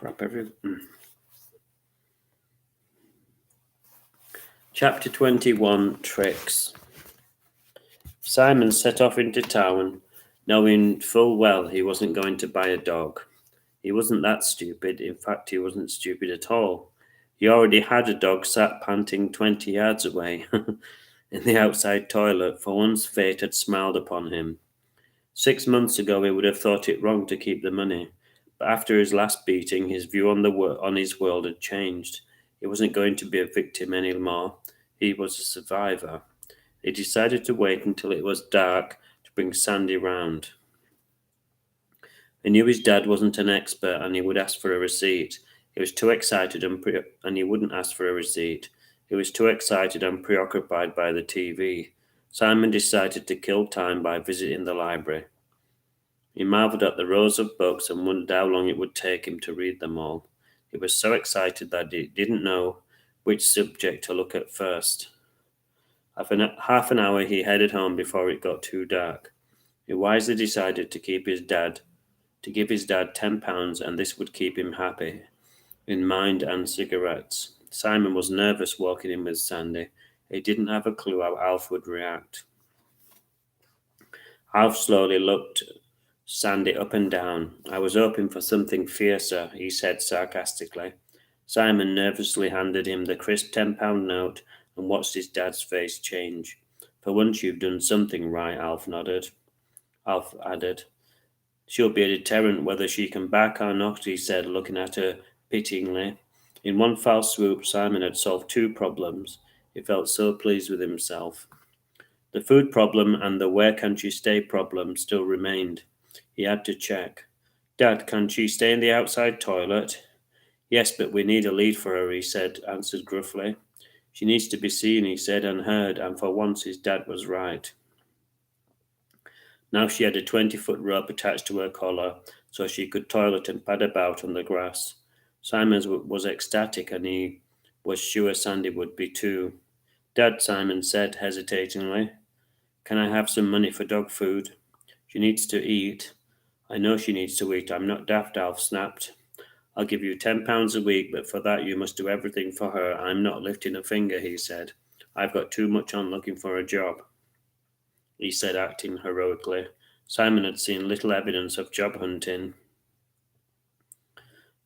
crap Chapter 21, Tricks. Simon set off into town, knowing full well he wasn't going to buy a dog. He wasn't that stupid. In fact, he wasn't stupid at all. He already had a dog sat panting 20 yards away in the outside toilet, for once fate had smiled upon him. 6 months ago he would have thought it wrong to keep the money, but after his last beating his view on his world had changed. He wasn't going to be a victim anymore. He was a survivor. He decided to wait until it was dark to bring Sandy round. He knew his dad wasn't an expert and he would ask for a receipt. He was too excited and he wouldn't ask for a receipt. He was too excited and preoccupied by the TV. Simon decided to kill time by visiting the library. He marvelled at the rows of books and wondered how long it would take him to read them all. He was so excited that he didn't know which subject to look at first. Half an hour he headed home before it got too dark. He wisely decided to give his dad £10, and this would keep him happy in mind and cigarettes. Simon was nervous walking in with Sandy. He didn't have a clue how Alf would react. Alf slowly looked Sandy up and down. I was hoping for something fiercer, he said sarcastically. Simon nervously handed him the crisp £10 note and watched his dad's face change. For once you've done something right, Alf added. She'll be a deterrent whether she can back or not, he said, looking at her pityingly. In one foul swoop, Simon had solved 2 problems. He felt so pleased with himself. The food problem and the where can she stay problem still remained. He had to check. Dad, can she stay in the outside toilet? Yes, but we need a lead for her, he answered gruffly. She needs to be seen, he said, and heard, and for once his dad was right. Now she had a 20-foot rope attached to her collar, so she could toilet and pad about on the grass. Simon was ecstatic, and he was sure Sandy would be too. Dad, Simon said hesitatingly, can I have some money for dog food? She needs to eat. I know she needs to eat. I'm not daft, Alf snapped. I'll give you £10 a week, but for that you must do everything for her. I'm not lifting a finger, he said. I've got too much on looking for a job, he said, acting heroically. Simon had seen little evidence of job hunting,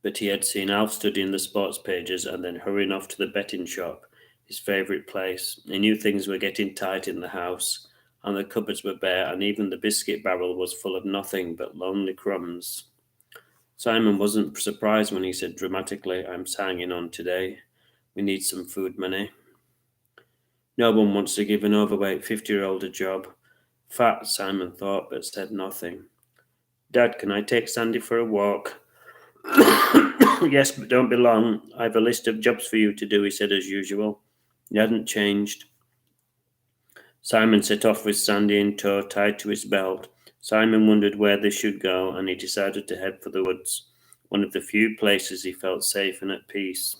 but he had seen Alf studying the sports pages and then hurrying off to the betting shop, his favourite place. He knew things were getting tight in the house, and the cupboards were bare, and even the biscuit barrel was full of nothing but lonely crumbs. Simon wasn't surprised when he said dramatically, I'm hanging on today. We need some food money. No one wants to give an overweight 50-year-old a job. Fat, Simon thought, but said nothing. Dad, can I take Sandy for a walk? Yes, but don't be long. I've a list of jobs for you to do, he said as usual. He hadn't changed. Simon set off with Sandy in tow, tied to his belt. Simon wondered where they should go, and he decided to head for the woods, one of the few places he felt safe and at peace.